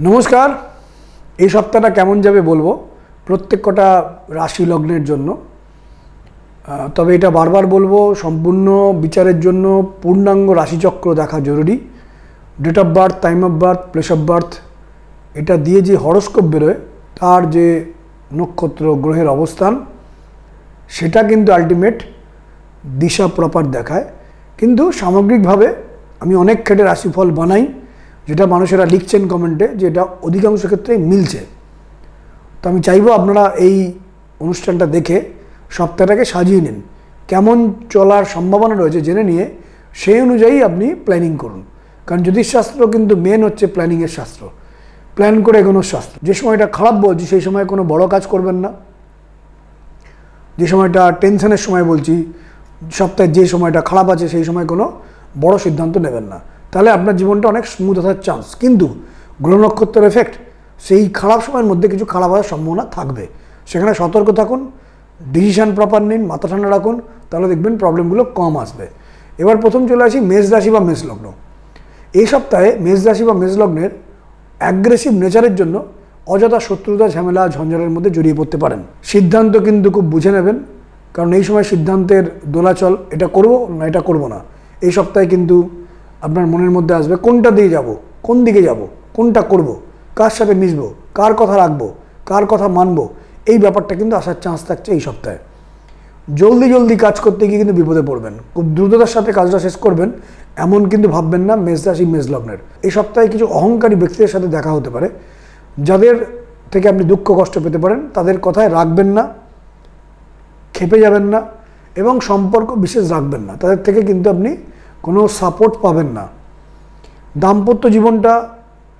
নমস্কার। এই সপ্তাহটা কেমন যাবে বলবো প্রত্যেক কটা রাশি লগ্নের জন্য। তবে এটা বারবার বলবো, সম্পূর্ণ বিচারের জন্য পূর্ণাঙ্গ রাশিচক্র দেখা জরুরি। Date of birth, time of birth, place of birth, এটা দিয়ে যে হরস্কোপ বেরোয় তার যে নক্ষত্র গ্রহের অবস্থান সেটা কিন্তু আলটিমেট দিশা প্রপার দেখায়। কিন্তু সামগ্রিকভাবে আমি অনেক ক্ষেত্রে রাশিফল বানাই, যেটা মানুষেরা লিখছেন কমেন্টে, যে এটা অধিকাংশ ক্ষেত্রে মিলছে। তো আমি চাইবো আপনারা এই অনুষ্ঠানটা দেখে সপ্তাহটাকে সাজিয়ে নিন, কেমন চলার সম্ভাবনা রয়েছে জেনে নিয়ে সেই অনুযায়ী আপনি প্ল্যানিং করুন। কারণ জ্যোতিষশাস্ত্র কিন্তু মেন হচ্ছে প্ল্যানিংয়ের শাস্ত্র, প্ল্যান করে এগোনোর শাস্ত্র। যে সময়টা খারাপ বলছি সেই সময় কোনো বড় কাজ করবেন না। যে সময়টা টেনশনের সময় বলছি, সপ্তাহের যে সময়টা খারাপ আছে সেই সময় কোনো বড় সিদ্ধান্ত নেবেন না, তাহলে আপনার জীবনটা অনেক স্মুথ আসার চান্স। কিন্তু গ্রহ নক্ষত্রের এফেক্ট, সেই খারাপ সময়ের মধ্যে কিছু খারাপ হওয়ার সম্ভাবনা থাকবে, সেখানে সতর্ক থাকুন, ডিসিশান প্রপার নিন, মাথা ঠান্ডা রাখুন, তাহলে দেখবেন প্রবলেমগুলো কম আসবে। এবার প্রথম চলে আসি মেষ রাশি বা মেষ লগ্ন। এই সপ্তাহে মেষ রাশি বা মেষ লগ্নের অ্যাগ্রেসিভ নেচারের জন্য অযথা শত্রুতা, ঝামেলা, ঝঞ্ঝাটের মধ্যে জড়িয়ে পড়তে পারেন। সিদ্ধান্ত কিন্তু খুব বুঝে নেবেন, কারণ এই সময় সিদ্ধান্তের দোলাচল, এটা করব না এটা করব না। এই সপ্তাহে কিন্তু আপনার মনের মধ্যে আসবে কোনটা দিয়ে যাব, কোন দিকে যাব, কোনটা করব, কার সাথে মিশবো, কার কথা রাখবো, কার কথা মানবো, এই ব্যাপারটা কিন্তু আসার চান্স থাকছে এই সপ্তাহে। জলদি কাজ করতে গিয়ে কিন্তু বিপদে পড়বেন, খুব দ্রুততার সাথে কাজটা শেষ করবেন এমন কিন্তু ভাববেন না মেষ রাশি মেষ লগ্নের। এই সপ্তাহে কিছু অহংকারী ব্যক্তিদের সাথে দেখা হতে পারে, যাদের থেকে আপনি দুঃখ কষ্ট পেতে পারেন। তাদের কথায় রাখবেন না, খেপে যাবেন না, এবং সম্পর্ক বিশেষ রাখবেন না। তাদের থেকে কিন্তু আপনি কোনো সাপোর্ট পাবেন না। দাম্পত্য জীবনটা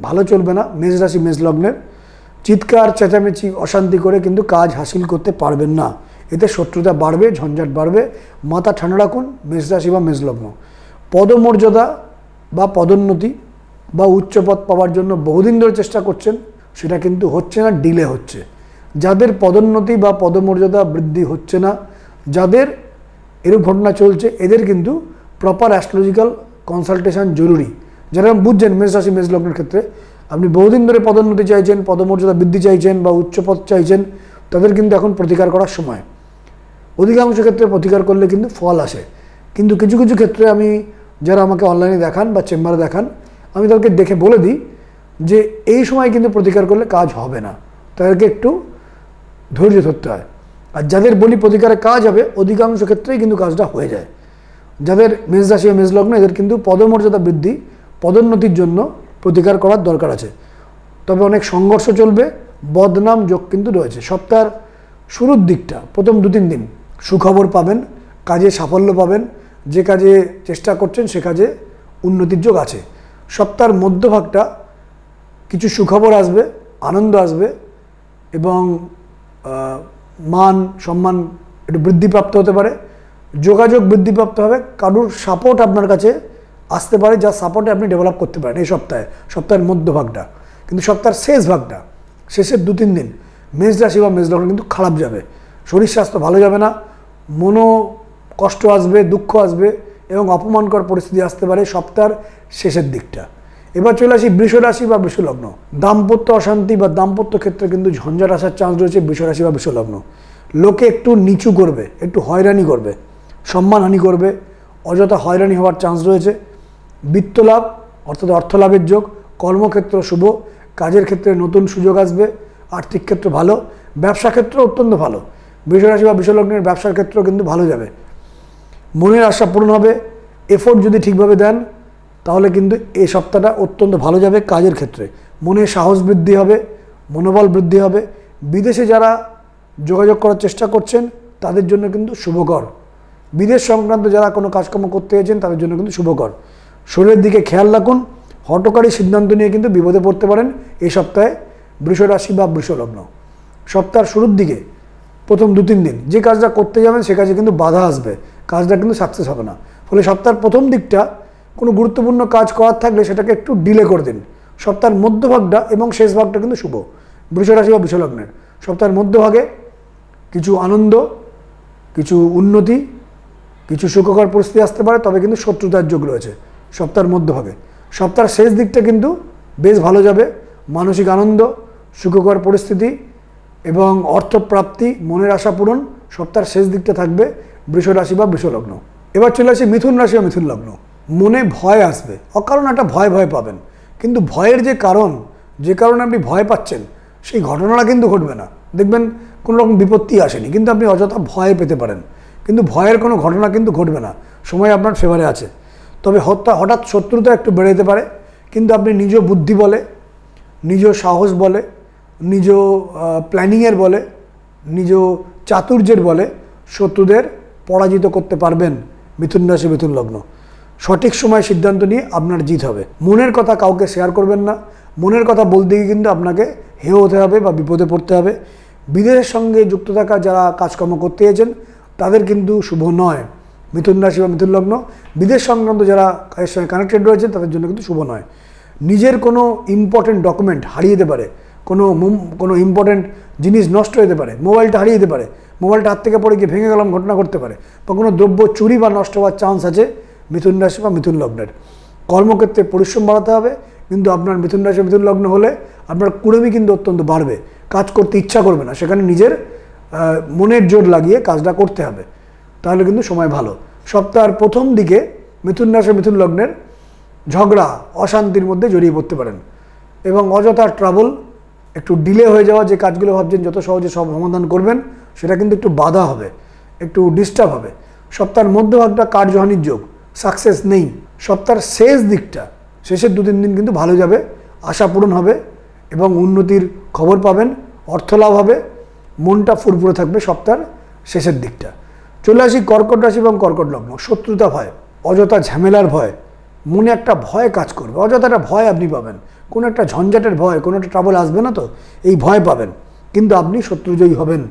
ভালো চলবে না মেষ রাশি মেষ লগ্নের। চিৎকার চেঁচামেচি অশান্তি করে কিন্তু কাজ হাসিল করতে পারবেন না, এতে শত্রুতা বাড়বে, ঝঞ্ঝাট বাড়বে। মাথা ঠান্ডা রাখুন মেষ রাশি বা মেষ লগ্ন। পদমর্যাদা বা পদোন্নতি বা উচ্চপদ পাওয়ার জন্য বহুদিন ধরে চেষ্টা করছেন, সেটা কিন্তু হচ্ছে না, ডিলে হচ্ছে। যাদের পদোন্নতি বা পদমর্যাদা বৃদ্ধি হচ্ছে না, যাদের এরূপ ঘটনা চলছে, এদের কিন্তু প্রপার অ্যাস্ট্রোলজিক্যাল কনসালটেশন জরুরি। যারা বুঝছেন মেষ রাশি মেষ লগ্নের ক্ষেত্রে আপনি বহুদিন ধরে পদোন্নতি চাইছেন, পদমর্যাদা বৃদ্ধি চাইছেন বা উচ্চপদ চাইছেন, তাদের কিন্তু এখন প্রতিকার করার সময়। অধিকাংশ ক্ষেত্রে প্রতিকার করলে কিন্তু ফল আসে, কিন্তু কিছু কিছু ক্ষেত্রে আমি, যারা আমাকে অনলাইনে দেখান বা চেম্বারে দেখান, আমি তাদেরকে দেখে বলে দিই যে এই সময় কিন্তু প্রতিকার করলে কাজ হবে না, তাদেরকে একটু ধৈর্য ধরতে হয়। আর যাদের বলি প্রতিকারে কাজ হবে, অধিকাংশ ক্ষেত্রেই কিন্তু কাজটা হয়ে যায়। যাদের মেষ রাশি বা মেষ লগ্ন, এদের কিন্তু পদমর্যাদা বৃদ্ধি, পদোন্নতির জন্য প্রতিকার করার দরকার আছে। তবে অনেক সংঘর্ষ চলবে, বদনাম যোগ কিন্তু রয়েছে। সপ্তাহের শুরুর দিকটা, প্রথম 2-3 দিন সুখবর পাবেন, কাজে সাফল্য পাবেন, যে কাজে চেষ্টা করছেন সে কাজে উন্নতির যোগ আছে। সপ্তাহের মধ্যভাগটা কিছু সুখবর আসবে, আনন্দ আসবে, এবং মান সম্মান একটু বৃদ্ধিপ্রাপ্ত হতে পারে, যোগাযোগ বৃদ্ধিপ্রাপ্ত হবে, কারুর সাপোর্ট আপনার কাছে আসতে পারে, যা সাপোর্টে আপনি ডেভেলপ করতে পারেন এই সপ্তাহে, সপ্তাহের মধ্যভাগটা। কিন্তু সপ্তাহের শেষ ভাগটা, শেষের 2-3 দিন মেষ রাশি বা মেষ লগ্ন কিন্তু খারাপ যাবে। শরীর স্বাস্থ্য ভালো যাবে না, মনো কষ্ট আসবে, দুঃখ আসবে, এবং অপমানকর পরিস্থিতি আসতে পারে সপ্তাহের শেষের দিকটা। এবার চলে আসি বৃষ রাশি বা বৃষ লগ্ন। দাম্পত্য অশান্তি বা দাম্পত্য ক্ষেত্রে কিন্তু ঝঞ্ঝাট আসার চান্স রয়েছে বৃষ রাশি বা বৃষ লগ্ন। লোকে একটু নিচু করবে, একটু হয়রানি করবে, সম্মানহানি করবে, অযথা হয়রানি হওয়ার চান্স রয়েছে। বিত্তলাভ অর্থাৎ অর্থলাভের যোগ, কর্মক্ষেত্র শুভ, কাজের ক্ষেত্রে নতুন সুযোগ আসবে, আর্থিক ক্ষেত্র ভালো, ব্যবসা ক্ষেত্র অত্যন্ত ভালো। বৃষ রাশি বা বৃষ লগ্নের ব্যবসার ক্ষেত্র কিন্তু ভালো যাবে, মনের আশা পূরণ হবে। এফোর্ট যদি ঠিকভাবে দেন তাহলে কিন্তু এই সপ্তাহটা অত্যন্ত ভালো যাবে। কাজের ক্ষেত্রে মনে সাহস বৃদ্ধি হবে, মনোবল বৃদ্ধি হবে। বিদেশে যারা যোগাযোগ করার চেষ্টা করছেন তাদের জন্য কিন্তু শুভকর। বিদেশ সংক্রান্ত যারা কোনো কাজকর্ম করতে চাইছেন তাদের জন্য কিন্তু শুভকর। শরীরের দিকে খেয়াল রাখুন, হঠকারী সিদ্ধান্ত নিয়ে কিন্তু বিপদে পড়তে পারেন এই সপ্তাহে বৃষ রাশি বা বৃষ লগ্ন। সপ্তাহের শুরুর দিকে প্রথম 2-3 দিন যে কাজটা করতে যাবেন সে কাজে কিন্তু বাধা আসবে, কাজটা কিন্তু সাকসেস হবে না। ফলে সপ্তাহের প্রথম দিকটা কোনো গুরুত্বপূর্ণ কাজ করার থাকলে সেটাকে একটু ডিলে করে দিন। সপ্তাহের মধ্যভাগটা এবং শেষ ভাগটা কিন্তু শুভ বৃষ রাশি বা বৃষ লগ্নের। সপ্তাহের মধ্যভাগে কিছু আনন্দ, কিছু উন্নতি, কিছু সুখকর পরিস্থিতি আসতে পারে, তবে কিন্তু শত্রুতার যোগ রয়েছে সপ্তাহের মধ্যভাগে। সপ্তাহের শেষ দিকটা কিন্তু বেশ ভালো যাবে, মানসিক আনন্দ, সুখকর পরিস্থিতি এবং অর্থপ্রাপ্তি, মনের আশা পূরণ সপ্তাহের শেষ দিকটা থাকবে বৃষ রাশি বা বৃষ লগ্ন। এবার চলে আসি মিথুন রাশি বা মিথুন লগ্ন। মনে ভয় আসবে, অকারণ একটা ভয় পাবেন, কিন্তু ভয়ের যে কারণ, যে কারণে আপনি ভয় পাচ্ছেন সেই ঘটনাটা কিন্তু ঘটবে না। দেখবেন কোনো রকম বিপত্তি আসেনি, কিন্তু আপনি অযথা ভয় পেতে পারেন, কিন্তু ভয়ের কোনো ঘটনা কিন্তু ঘটবে না। সময় আপনার ফেভারে আছে। তবে হঠাৎ শত্রুতা একটু বেড়ে যেতে পারে, কিন্তু আপনি নিজ বুদ্ধি বলে, নিজ সাহস বলে, নিজ প্ল্যানিংয়ের বলে, নিজ চাতুর্যের বলে শত্রুদের পরাজিত করতে পারবেন। মিথুন রাশি মিথুন লগ্ন। সঠিক সময় সিদ্ধান্ত নিয়ে আপনার জিত হবে। মনের কথা কাউকে শেয়ার করবেন না। মনের কথা বলতে গিয়ে কিন্তু আপনাকে হেয় হতে হবে বা বিপদে পড়তে হবে। বিদেশের সঙ্গে যুক্ত থাকা যারা কাজকর্ম করতে চেয়েছেন তাদের কিন্তু শুভ নয়। মিথুন রাশি বা মিথুন লগ্ন। বিদেশ সংক্রান্ত যারা কাজের সঙ্গে কানেক্টেড রয়েছেন তাদের জন্য কিন্তু শুভ নয়। নিজের কোনো ইম্পর্টেন্ট ডকুমেন্ট হারিয়ে যেতে পারে, কোনো ইম্পর্টেন্ট জিনিস নষ্ট হতে পারে, মোবাইলটা হারিয়ে যেতে পারে, মোবাইলটা হাত থেকে পড়ে গিয়ে ভেঙে গেলাম ঘটনা করতে পারে, বা কোনো দ্রব্য চুরি বা নষ্ট হওয়ার চান্স আছে মিথুন রাশি বা মিথুন লগ্নের। কর্মক্ষেত্রে পরিশ্রম বাড়াতে হবে, কিন্তু আপনার মিথুন রাশি মিথুন লগ্ন হলে আপনার কুড়েমি কিন্তু অত্যন্ত বাড়বে, কাজ করতে ইচ্ছা করবে না, সেখানে নিজের মনের জোর লাগিয়ে কাজটা করতে হবে, তাহলে কিন্তু সময় ভালো। সপ্তাহের প্রথম দিকে মিথুন রাশি মিথুন লগ্নের ঝগড়া অশান্তির মধ্যে জড়িয়ে পড়তে পারেন এবং অযথা ট্রাবল, একটু ডিলে হয়ে যাওয়া, যে কাজগুলো ভাবছেন যত সহজে সব সমাধান করবেন সেটা কিন্তু একটু বাধা হবে, একটু ডিস্টার্ব হবে। সপ্তাহের মধ্যভাগটা কার্যহানির যোগ, সাকসেস নেই। সপ্তাহের শেষ দিকটা, শেষের 2-3 দিন কিন্তু ভালো যাবে, আশা পূরণ হবে এবং উন্নতির খবর পাবেন, অর্থ লাভ হবে, মনটা ফুরফুরে থাকবে সপ্তাহের শেষের দিকটা। চলে আসি কর্কট রাশি এবং কর্কট লগ্ন। শত্রুতা ভয়, অযথা ঝামেলার ভয়, মনে একটা ভয় কাজ করবে, অযথা একটা ভয় আপনি পাবেন, কোনো একটা ঝঞ্ঝাটের ভয়, কোনো একটা ট্রাবল আসবে না তো, এই ভয় পাবেন, কিন্তু আপনি শত্রুজয়ী হবেন,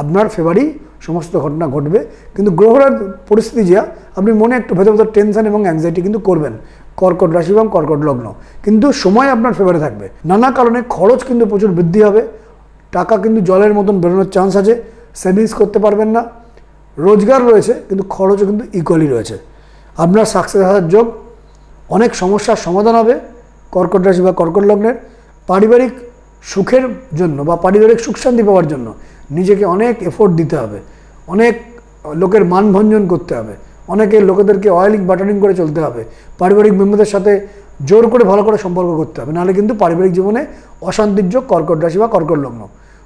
আপনার ফেভারেই সমস্ত ঘটনা ঘটবে। কিন্তু গ্রহরার পরিস্থিতি যা, আপনি মনে একটু ভেতর ভেতর টেনশন এবং অ্যাংজাইটি কিন্তু করবেন কর্কট রাশি এবং কর্কট লগ্ন, কিন্তু সময় আপনার ফেভারে থাকবে। নানা কারণে খরচ কিন্তু প্রচুর বৃদ্ধি হবে, টাকা কিন্তু জলের মতন বেরোনোর চান্স আছে, সেভিংস করতে পারবেন না। রোজগার রয়েছে কিন্তু খরচও কিন্তু ইকুয়ালি রয়েছে। আপনার সাকসেস আসার যোগ, অনেক সমস্যার সমাধান হবে কর্কট রাশি বা কর্কট লগ্নের। পারিবারিক সুখের জন্য বা পারিবারিক সুখ শান্তি পাওয়ার জন্য নিজেকে অনেক এফোর্ট দিতে হবে, অনেক লোকের মানভঞ্জন করতে হবে, অনেকে লোকেদেরকে অয়েলিং বাটারিং করে চলতে হবে, পারিবারিক মেম্বারদের সাথে জোর করে ভালো করে সম্পর্ক করতে হবে, নাহলে কিন্তু পারিবারিক জীবনে অশান্তির যোগ কর্কট রাশি বা কর্কট লগ্ন।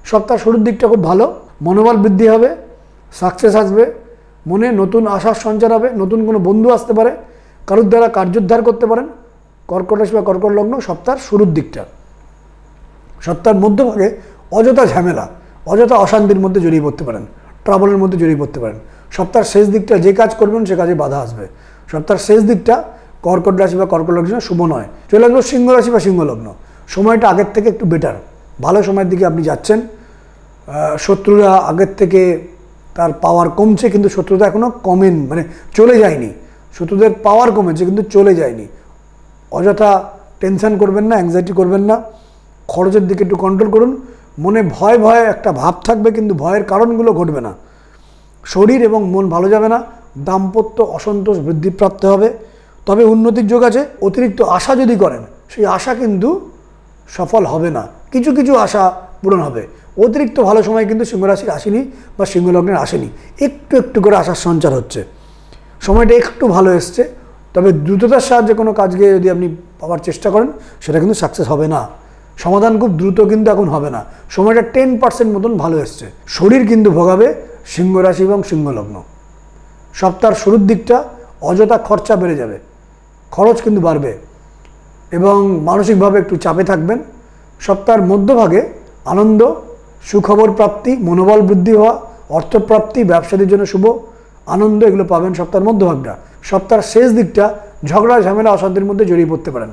সপ্তাহ শুরুর দিকটা খুব ভালো, মনোবল বৃদ্ধি হবে, সাকসেস আসবে, মনে নতুন আশার সঞ্চার হবে, নতুন কোনো বন্ধু আসতে পারে, কারোর দ্বারা কার্যোদ্ধার করতে পারেন কর্কট রাশি বা কর্কট লগ্ন সপ্তাহের শুরুর দিকটা। সপ্তাহের মধ্যভাগে অযথা ঝামেলা, অযথা অশান্তির মধ্যে জড়িয়ে পড়তে পারেন, ট্রাবলের মধ্যে জড়িয়ে পড়তে পারেন। সপ্তাহের শেষ দিকটা যে কাজ করবেন সে কাজে বাধা আসবে। সপ্তাহের শেষ দিকটা কর্কট রাশি বা কর্কট লগ্ন শুভ নয়। চলে আসবো সিংহ রাশি বা সিংহ লগ্ন। সময়টা আগের থেকে একটু বেটার, ভালো সময়ের দিকে আপনি যাচ্ছেন। শত্রুরা আগের থেকে তার পাওয়ার কমছে, কিন্তু শত্রুতা এখনও কমেন, মানে চলে যায়নি। শত্রুদের পাওয়ার কমেছে কিন্তু চলে যায়নি। অযথা টেনশন করবেন না, অ্যাংজাইটি করবেন না, খরচের দিকে একটু কন্ট্রোল করুন। মনে ভয় ভয় একটা ভাব থাকবে, কিন্তু ভয়ের কারণগুলো ঘটবে না। শরীর এবং মন ভালো যাবে না, দাম্পত্য অসন্তোষ বৃদ্ধিপ্রাপ্ত হবে। তবে উন্নতির যোগ আছে। অতিরিক্ত আশা যদি করেন সেই আশা কিন্তু সফল হবে না, কিছু কিছু আশা পূরণ হবে। অতিরিক্ত ভালো সময় কিন্তু সিংহ রাশির আসেনি বা সিংহ লগ্নের আসেনি, একটু একটু করে আশার সঞ্চার হচ্ছে, সময়টা একটু ভালো এসছে। তবে দ্রুততার সাহায্যে কোনো কাজকে যদি আপনি পাওয়ার চেষ্টা করেন সেটা কিন্তু সাকসেস হবে না, সমাধান খুব দ্রুত কিন্তু এখন হবে না। সময়টা 10% মতন ভালো এসছে। শরীর কিন্তু ভোগাবে সিংহ রাশি এবং সিংহ লগ্ন। সপ্তাহের শুরুর দিকটা অযথা খরচা বেড়ে যাবে, খরচ কিন্তু বাড়বে এবং মানসিকভাবে একটু চাপে থাকবেন। সপ্তাহের মধ্যভাগে আনন্দ, সুখবর প্রাপ্তি, মনোবল বৃদ্ধি হওয়া, অর্থপ্রাপ্তি, ব্যবসায়ীদের জন্য শুভ আনন্দ, এগুলো পাবেন সপ্তাহের মধ্যভাগটা। সপ্তাহের শেষ দিকটা ঝগড়া ঝামেলা অশান্তির মধ্যে জড়িয়ে পড়তে পারেন,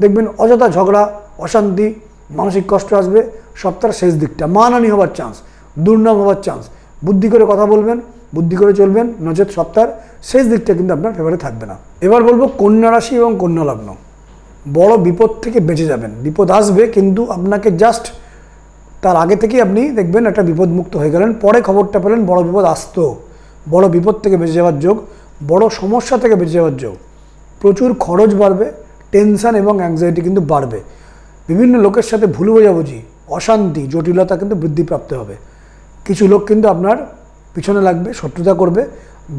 দেখবেন অযথা ঝগড়া অশান্তি মানসিক কষ্ট আসবে। সপ্তাহের শেষ দিকটা মানহানি হওয়ার চান্স, দুর্নাম হওয়ার চান্স। বুদ্ধি করে কথা বলবেন, বুদ্ধি করে চলবেন, নচেত সপ্তাহের শেষ দিকটা কিন্তু আপনার ফেভারে থাকবে না। এবার বলবো কন্যা রাশি এবং কন্যা লগ্ন। বড় বিপদ থেকে বেঁচে যাবেন, বিপদ আসবে কিন্তু আপনাকে জাস্ট তার আগে থেকেই আপনি দেখবেন একটা বিপদমুক্ত হয়ে গেলেন, পরে খবরটা পেলেন বড় বিপদ আসতো। বড় বিপদ থেকে বেঁচে যাওয়ার যোগ, বড় সমস্যা থেকে বেঁচে যাওয়ার যোগ। প্রচুর খরচ বাড়বে, টেনশন এবং অ্যাংজাইটি কিন্তু বাড়বে। বিভিন্ন লোকের সাথে ভুল বোঝাবুঝি, অশান্তি, জটিলতা কিন্তু বৃদ্ধিপ্রাপ্ত হবে। কিছু লোক কিন্তু আপনার পিছনে লাগবে, শত্রুতা করবে।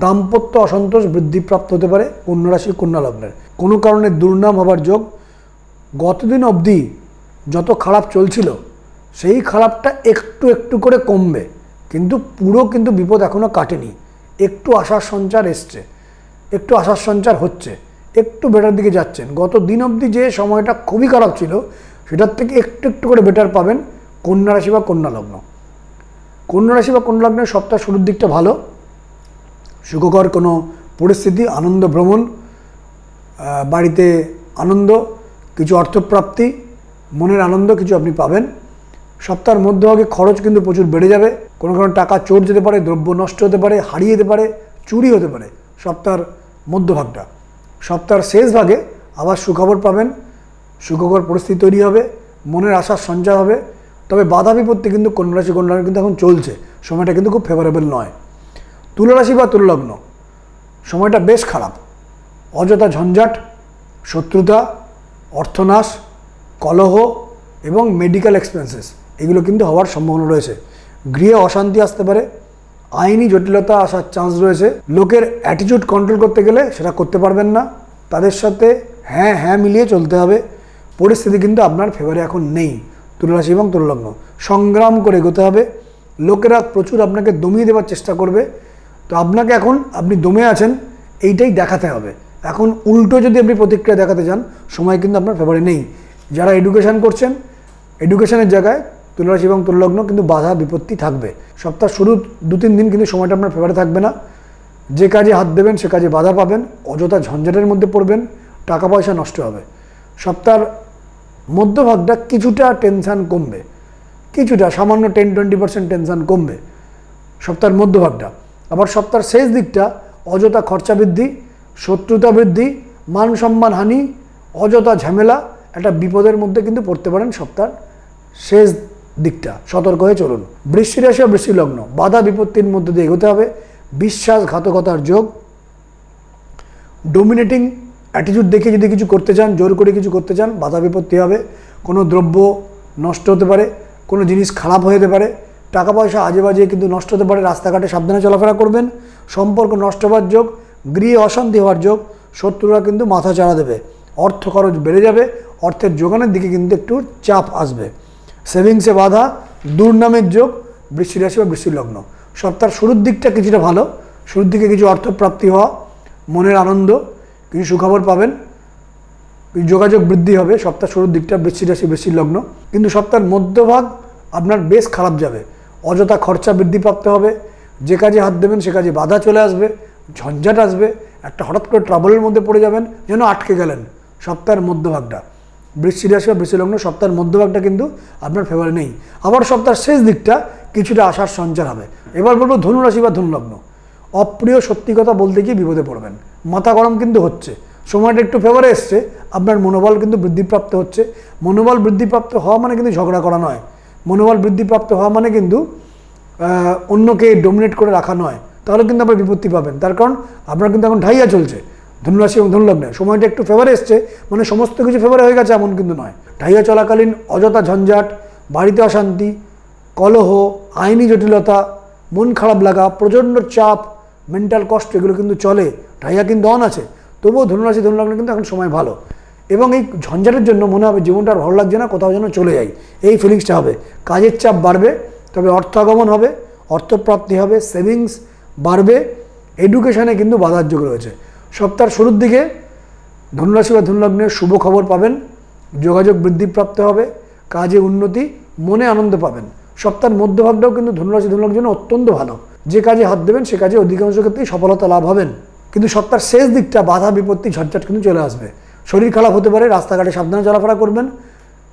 দাম্পত্য অসন্তোষ বৃদ্ধিপ্রাপ্ত হতে পারে কন্যা রাশি কন্যা লগ্নের। কোনো কারণে দুর্নাম হবার যোগ। গতদিন অবধি যত খারাপ চলছিল সেই খারাপটা একটু একটু করে কমবে, কিন্তু পুরো কিন্তু বিপদ এখনও কাটেনি। একটু আশার সঞ্চার এসছে, একটু আশার সঞ্চার হচ্ছে, একটু বেটার দিকে যাচ্ছেন। গত দিন অবধি যে সময়টা খুবই খারাপ ছিল সেটার থেকে একটু একটু করে বেটার পাবেন কন্যা রাশি বা কন্যা লগ্ন। কন্যা রাশি বা কন্যা লগ্নের সপ্তাহ শুরুর দিকটা ভালো, সুখকর কোনো পরিস্থিতি, আনন্দ, ভ্রমণ, বাড়িতে আনন্দ, কিছু অর্থপ্রাপ্তি, মনের আনন্দ কিছু আপনি পাবেন। সপ্তাহের মধ্যভাগে খরচ কিন্তু প্রচুর বেড়ে যাবে। কোনো কোনো টাকা চোর যেতে পারে, দ্রব্য নষ্ট হতে পারে, হারিয়ে যেতে পারে, চুরি হতে পারে সপ্তাহের মধ্যভাগটা। সপ্তাহের শেষ ভাগে আবার সুখবর পাবেন, সুখকর পরিস্থিতি তৈরি হবে, মনের আশার সঞ্চার হবে। তবে বাধা বিপত্তি কিন্তু কন্যা রাশি কন্যা লগ্ন কিন্তু এখন চলছে, সময়টা কিন্তু খুব ফেভারেবল নয়। তুলা রাশি বা তুলা লগ্ন, সময়টা বেশ খারাপ। অযথা ঝঞ্ঝাট, শত্রুতা, অর্থনাশ, কলহ এবং মেডিকেল এক্সপেন্সেস এগুলো কিন্তু হওয়ার সম্ভাবনা রয়েছে। গৃহে অশান্তি আসতে পারে, আইনি জটিলতা আসার চান্স রয়েছে। লোকের অ্যাটিটিউড কন্ট্রোল করতে গেলে সেটা করতে পারবেন না, তাদের সাথে হ্যাঁ হ্যাঁ মিলিয়ে চলতে হবে। পরিস্থিতি কিন্তু আপনার ফেভারে এখন নেই তুলা রাশি এবং তুলা লগ্ন। সংগ্রাম করে এগোতে হবে। লোকেরা প্রচুর আপনাকে দমিয়ে দেওয়ার চেষ্টা করবে, তো আপনাকে এখন আপনি দমে আছেন এইটাই দেখাতে হবে। এখন উল্টো যদি আপনি প্রতিক্রিয়া দেখাতে চান, সময় কিন্তু আপনার ফেভারে নেই। যারা এডুকেশন করছেন, এডুকেশনের জায়গায় তুলা রাশি এবং তুলা লগ্ন কিন্তু বাধা বিপত্তি থাকবে। সপ্তাহ শুরু 2-3 দিন কিন্তু সময়টা আপনার ফেভারে থাকবে না। যে কাজে হাত দেবেন সে কাজে বাধা পাবেন, অযথা ঝঞ্ঝাটের মধ্যে পড়বেন, টাকা পয়সা নষ্ট হবে। সপ্তাহের মধ্যভাগটা কিছুটা টেনশান কমবে, কিছুটা সামান্য 10-20% টেনশান কমবে সপ্তাহের মধ্যভাগটা। আবার সপ্তাহের শেষ দিকটা অযথা খরচা বৃদ্ধি, শত্রুতা বৃদ্ধি, মান সম্মান হানি, অযথা ঝামেলা, একটা বিপদের মধ্যে কিন্তু পড়তে পারেন সপ্তাহের শেষ দিকটা। সতর্ক হয়ে চলুন। বৃশ্চিক রাশি ও বৃশ্চিক লগ্ন, বাধা বিপত্তির মধ্যে দিয়ে এগোতে হবে। বিশ্বাসঘাতকতার যোগ, ডোমিনেটিং অ্যাটিটিউড দেখে যদি কিছু করতে চান, জোর করে কিছু করতে চান, বাধা বিপত্তি হবে। কোনো দ্রব্য নষ্ট হতে পারে, কোনো জিনিস খারাপ হয়ে যেতে পারে, টাকা পয়সা আজে বাজে কিন্তু নষ্ট হতে পারে। রাস্তাঘাটে সাবধানে চলাফেরা করবেন। সম্পর্ক নষ্ট হওয়ার যোগ, গৃহে অশান্তি হওয়ার যোগ, শত্রুরা কিন্তু মাথা চাড়া দেবে। অর্থ খরচ বেড়ে যাবে, অর্থের যোগানের দিকে কিন্তু একটু চাপ আসবে। সেভিংসে বাধা, দুর্নামের যোগ বৃশ্চিক রাশি বা বৃশ্চিক লগ্ন। সপ্তাহের শুরুর দিকটা কিছুটা ভালো, শুরুর দিকে কিছু অর্থপ্রাপ্তি হওয়া, মনের আনন্দ, কিছু সুখবর পাবেন, যোগাযোগ বৃদ্ধি হবে সপ্তাহ শুরুর দিকটা বৃশ্চিক রাশি বৃশ্চিক লগ্ন। কিন্তু সপ্তাহের মধ্যভাগ আপনার বেশ খারাপ যাবে। অযথা খরচা বৃদ্ধিপ্রাপ্ত হবে, যে কাজে হাত দেবেন সে কাজে বাধা চলে আসবে, ঝঞ্ঝাট আসবে, একটা হঠাৎ করে ট্রাবলের মধ্যে পড়ে যাবেন, যেন আটকে গেলেন। সপ্তাহের মধ্যভাগটা বৃশ্চিক রাশি বা বৃশ্চিক লগ্ন, সপ্তাহের মধ্যভাগটা কিন্তু আপনার ফেভারে নেই। আবার সপ্তাহের শেষ দিকটা কিছুটা আশার সঞ্চার হবে। এবার বলবো ধনু রাশি বা ধনু লগ্ন, অপ্রিয় সত্যি কথা বলতে গিয়ে বিপদে পড়বেন। মাথা গরম কিন্তু হচ্ছে, সময়টা একটু ফেভারে এসছে, আপনার মনোবল কিন্তু বৃদ্ধিপ্রাপ্ত হচ্ছে। মনোবল বৃদ্ধিপ্রাপ্ত হওয়া মানে কিন্তু ঝগড়া করা নয়, মনোবল বৃদ্ধিপ্রাপ্ত হওয়া মানে কিন্তু অন্যকে ডোমিনেট করে রাখা নয়, তাহলে কিন্তু আপনার বিপত্তি পাবেন। তার কারণ আপনার কিন্তু এখন ঢাইয়া চলছে ধনুরাশি এবং ধনুলগ্নে। সময়টা একটু ফেভারে এসছে মানে সমস্ত কিছু ফেভারে হয়ে গেছে এমন কিন্তু নয়। ঢাইয়া চলাকালীন অযথা ঝঞ্ঝাট, বাড়িতে অশান্তি, কলহ, আইনি জটিলতা, মন খারাপ লাগা, প্রচণ্ড চাপ, মেন্টাল কষ্ট এগুলো কিন্তু চলে। ঢাইয়া কিন্তু অন আছে, তবুও ধনুরাশি ধনুলগ্নে কিন্তু এখন সময় ভালো। এবং এই ঝঞ্ঝাটের জন্য মনে হবে জীবনটা আর ভালো লাগছে না, কোথাও যেন চলে যাই, এই ফিলিংসটা হবে। কাজের চাপ বাড়বে, তবে অর্থ আগমন হবে, অর্থপ্রাপ্তি হবে, সেভিংস বাড়বে। এডুকেশানে কিন্তু বাধার যোগ রয়েছে। সপ্তাহের শুরুর দিকে ধনুরাশি বা ধনুলগ্নের শুভ খবর পাবেন, যোগাযোগ বৃদ্ধিপ্রাপ্ত হবে, কাজে উন্নতি, মনে আনন্দ পাবেন। সপ্তাহের মধ্যভাগটাও কিন্তু ধনুরাশি ধনুলগ্নের জন্য অত্যন্ত ভালো। যে কাজে হাত দেবেন সে কাজে অধিকাংশ ক্ষেত্রেই সফলতা লাভ হবেন। কিন্তু সপ্তাহের শেষ দিকটা বাধা বিপত্তি ঝটঝট কিন্তু চলে আসবে। শরীর খারাপ হতে পারে, রাস্তাঘাটে সাবধানে চলাফেরা করবেন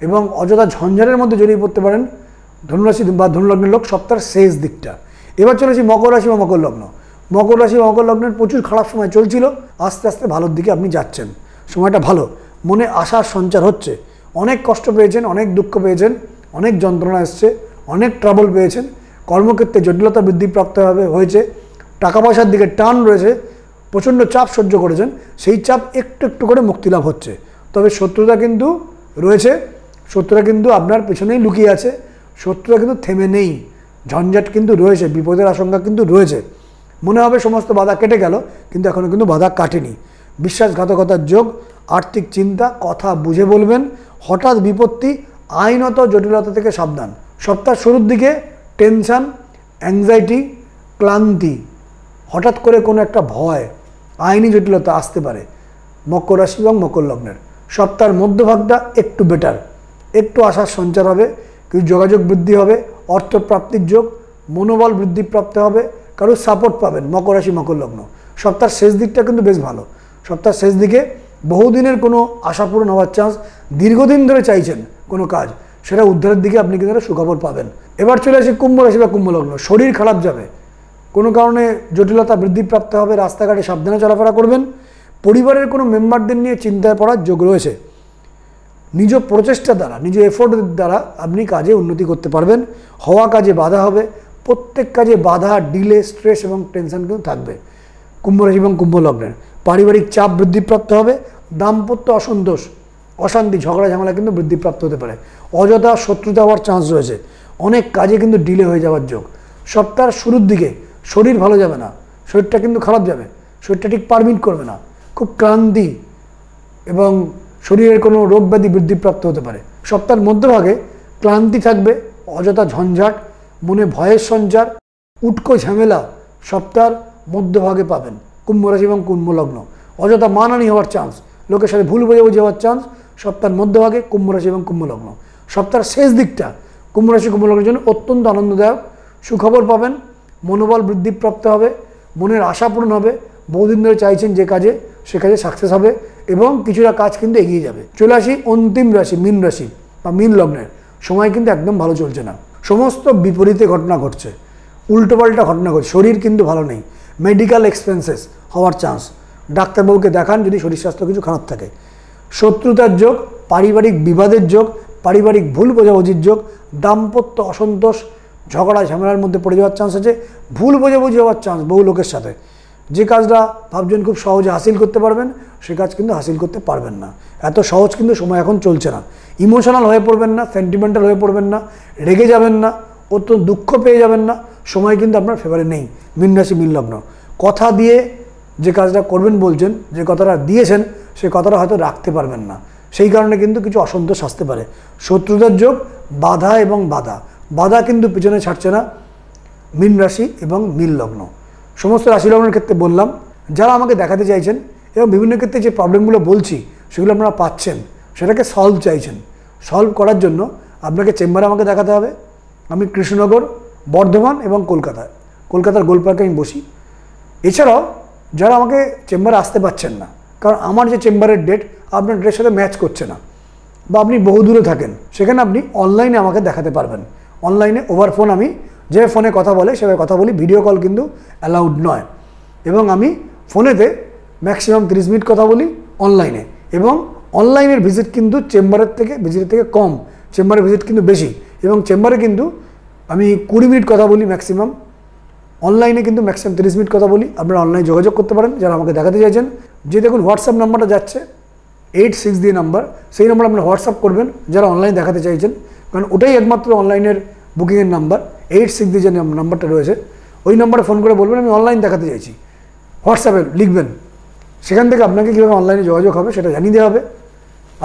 এবং অযথা ঝঞ্ঝাটের মধ্যে জড়িয়ে পড়তে পারেন ধনুরাশি বা ধনুলগ্নের লোক সপ্তাহের শেষ দিকটা। এবার চলেছি মকর রাশি বা মকর লগ্ন। মকর রাশি বা মকর লগ্নের প্রচুর খারাপ সময় চলছিল, আস্তে আস্তে ভালোর দিকে আপনি যাচ্ছেন। সময়টা ভালো, মনে আশার সঞ্চার হচ্ছে। অনেক কষ্ট পেয়েছেন, অনেক দুঃখ পেয়েছেন, অনেক যন্ত্রণা এসছে, অনেক ট্রাবল পেয়েছেন, কর্মক্ষেত্রে জটিলতা বৃদ্ধিপ্রাপ্ত হয়েছে, টাকা পয়সার দিকে টান রয়েছে, প্রচণ্ড চাপ সহ্য করেছেন, সেই চাপ একটু একটু করে মুক্তি লাভ হচ্ছে। তবে শত্রুতা কিন্তু রয়েছে, শত্রুরা কিন্তু আপনার পেছনেই লুকিয়ে আছে, শত্রুরা কিন্তু থেমে নেই, ঝঞ্ঝাট কিন্তু রয়েছে, বিপদের আশঙ্কা কিন্তু রয়েছে। মনে হবে সমস্ত বাধা কেটে গেল, কিন্তু এখনও কিন্তু বাধা কাটেনি। বিশ্বাসঘাতকতার যোগ, আর্থিক চিন্তা, কথা বুঝে বলবেন, হঠাৎ বিপত্তি, আইনত জটিলতা থেকে সাবধান। সপ্তাহ শুরুর দিকে টেনশন, অ্যাংজাইটি, ক্লান্তি, হঠাৎ করে কোনো একটা ভয়, আইনি জটিলতা আসতে পারে মকর রাশি এবং মকর লগ্নের। সপ্তাহের মধ্যভাগটা একটু বেটার, একটু আশার সঞ্চার হবে, কিছু যোগাযোগ বৃদ্ধি হবে, অর্থপ্রাপ্তির যোগ, মনোবল বৃদ্ধিপ্রাপ্ত হবে, কারোর সাপোর্ট পাবেন মকর রাশি মকর লগ্ন। সপ্তাহের শেষ দিকটা কিন্তু বেশ ভালো। সপ্তাহের শেষ দিকে বহুদিনের কোনো আশা পূরণ হওয়ার চান্স, দীর্ঘদিন ধরে চাইছেন কোনো কাজ, সেটা উদ্ধারের দিকে আপনি কিন্তু সুখবর পাবেন। এবার চলে আসি কুম্ভ রাশি বা কুম্ভ লগ্ন। শরীর খারাপ যাবে, কোনো কারণে জটিলতা বৃদ্ধিপ্রাপ্ত হবে, রাস্তাঘাটে সাবধানে চলাফেরা করবেন। পরিবারের কোনো মেম্বারদের নিয়ে চিন্তায় পড়ার যোগ রয়েছে। নিজ প্রচেষ্টা দ্বারা, নিজ এফোর্টের দ্বারা আপনি কাজে উন্নতি করতে পারবেন। হওয়া কাজে বাধা হবে, প্রত্যেক কাজে বাধা, ডিলে, স্ট্রেস এবং টেনশন কিন্তু থাকবে কুম্ভ রাশি এবং কুম্ভ লগ্নের। পারিবারিক চাপ বৃদ্ধিপ্রাপ্ত হবে, দাম্পত্য অসন্তোষ, অশান্তি, ঝগড়া ঝামেলা কিন্তু বৃদ্ধিপ্রাপ্ত হতে পারে। অযথা শত্রুতা হওয়ার চান্স রয়েছে, অনেক কাজে কিন্তু ডিলে হয়ে যাওয়ার যোগ। সপ্তাহের শুরুর দিকে শরীর ভালো যাবে না, শরীরটা কিন্তু খারাপ যাবে, শরীরটা ঠিক পারমিট করবে না, খুব ক্লান্তি এবং শরীরের কোনো রোগ ব্যাধি বৃদ্ধিপ্রাপ্ত হতে পারে। সপ্তাহের মধ্যভাগে ক্লান্তি থাকবে, অযথা ঝঞ্ঝাট, মনে ভয়ের সঞ্চার, উটকো ঝামেলা সপ্তাহের মধ্যভাগে পাবেন কুম্ভ রাশি এবং কুম্ভ লগ্ন। অযথা মানহানি হওয়ার চান্স, লোকের সাথে ভুল বোঝাবুঝি হওয়ার চান্স সপ্তাহের মধ্যভাগে কুম্ভ রাশি এবং কুম্ভ লগ্ন। সপ্তাহের শেষ দিকটা কুম্ভ রাশি কুম্ভ লগ্নের জন্য অত্যন্ত আনন্দদায়ক, সুখবর পাবেন, মনোবল বৃদ্ধিপ্রাপ্ত হবে, মনের আশা পূরণ হবে, বহুদিন ধরে চাইছেন যে কাজে, সে কাজে সাকসেস হবে এবং কিছুটা কাজ কিন্তু এগিয়ে যাবে। চলে আসি অন্তিম রাশি মীন রাশি বা মীন লগ্নের। সময় কিন্তু একদম ভালো চলছে না, সমস্ত বিপরীতে ঘটনা ঘটছে, উল্টোপাল্টা ঘটনা ঘটছে, শরীর কিন্তু ভালো নেই, মেডিকেল এক্সপেন্সেস হওয়ার চান্স, ডাক্তারবাবুকে দেখান যদি শরীর স্বাস্থ্য কিছু খারাপ থাকে। শত্রুতার যোগ, পারিবারিক বিবাদের যোগ, পারিবারিক ভুল বোঝাবুঝির যোগ, দাম্পত্য অসন্তোষ, ঝগড়া ঝামেলার মধ্যে পড়ে যাওয়ার চান্স আছে, ভুল বোঝাবুঝি হওয়ার চান্স বহু লোকের সাথে। যে কাজটা ভাবছেন খুব সহজে হাসিল করতে পারবেন, সে কাজ কিন্তু হাসিল করতে পারবেন না। এত সহজ কিন্তু সময় এখন চলছে না। ইমোশনাল হয়ে পড়বেন না, সেন্টিমেন্টাল হয়ে পড়বেন না, রেগে যাবেন না, অত্যন্ত দুঃখ পেয়ে যাবেন না, সময় কিন্তু আপনার ফেভারে নেই মীন রাশি মীন লগ্ন। কথা দিয়ে যে কাজটা করবেন বলছেন, যে কথাটা দিয়েছেন, সে কথাটা হয়তো রাখতে পারবেন না, সেই কারণে কিন্তু কিছু অসন্তোষ আসতে পারে। শত্রুতার যোগ, বাধা এবং বাধা কিন্তু পিছনে ছাড়ছে না মীন রাশি এবং মীন লগ্ন। সমস্ত রাশি লগ্নের ক্ষেত্রে বললাম, যারা আমাকে দেখাতে চাইছেন এবং বিভিন্ন ক্ষেত্রে যে প্রবলেমগুলো বলছি সেগুলো আপনারা পাচ্ছেন, সেটাকে সলভ চাইছেন। সলভ করার জন্য আপনাকে চেম্বারে আমাকে দেখাতে হবে। আমি কৃষ্ণনগর, বর্ধমান এবং কলকাতার গোলপার্কে আমি বসি। এছাড়াও যারা আমাকে চেম্বারে আসতে পারছেন না, কারণ আমার যে চেম্বারের ডেট আপনার ডেটের সাথে ম্যাচ করছে না, বা আপনি বহু দূরে থাকেন, সেখানে আপনি অনলাইনে আমাকে দেখাতে পারবেন। অনলাইনে ওভার ফোন, আমি যে ফোনে কথা বলে সেভাবে কথা বলি, ভিডিও কল কিন্তু অ্যালাউড নয়। এবং আমি ফোনেতে ম্যাক্সিমাম 30 মিনিট কথা বলি অনলাইনে, এবং অনলাইনের ভিজিট কিন্তু চেম্বারের থেকে ভিজিটের থেকে কম, চেম্বারের ভিজিট কিন্তু বেশি। এবং চেম্বারে কিন্তু আমি 20 মিনিট কথা বলি ম্যাক্সিমাম, অনলাইনে কিন্তু ম্যাক্সিমাম 30 মিনিট কথা বলি। আপনারা অনলাইনে যোগাযোগ করতে পারেন যারা আমাকে দেখাতে চাইছেন। যে দেখুন হোয়াটসঅ্যাপ নাম্বারটা যাচ্ছে 86 দিয়ে নাম্বার, সেই নাম্বার আপনারা হোয়াটসঅ্যাপ করবেন যারা অনলাইনে দেখাতে চাইছেন, কারণ ওটাই একমাত্র অনলাইনের বুকিংয়ের নাম্বার। 86 দিয়ে যে নাম্বারটা রয়েছে, ওই নাম্বারে ফোন করে বলবেন আমি অনলাইন দেখাতে চাইছি, হোয়াটসঅ্যাপে লিখবেন, সেখান থেকে আপনাকে কীভাবে অনলাইনে যোগাযোগ হবে সেটা জানিয়ে দেওয়া হবে।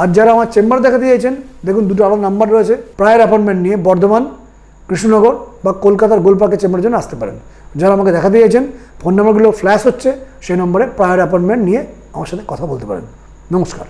আর যারা আমার চেম্বার দেখাতে চাইছেন, দেখুন দুটো আরও নাম্বার রয়েছে, প্রায়র অ্যাপয়েন্টমেন্ট নিয়ে বর্ধমান, কৃষ্ণনগর বা কলকাতার গোলপার্কের চেম্বারের জন্য আসতে পারেন। যারা আমাকে দেখাতে চাইছেন, ফোন নাম্বারগুলো ফ্ল্যাশ হচ্ছে, সেই নম্বরে প্রায়র অ্যাপয়েন্টমেন্ট নিয়ে আমার সাথে কথা বলতে পারেন। নমস্কার।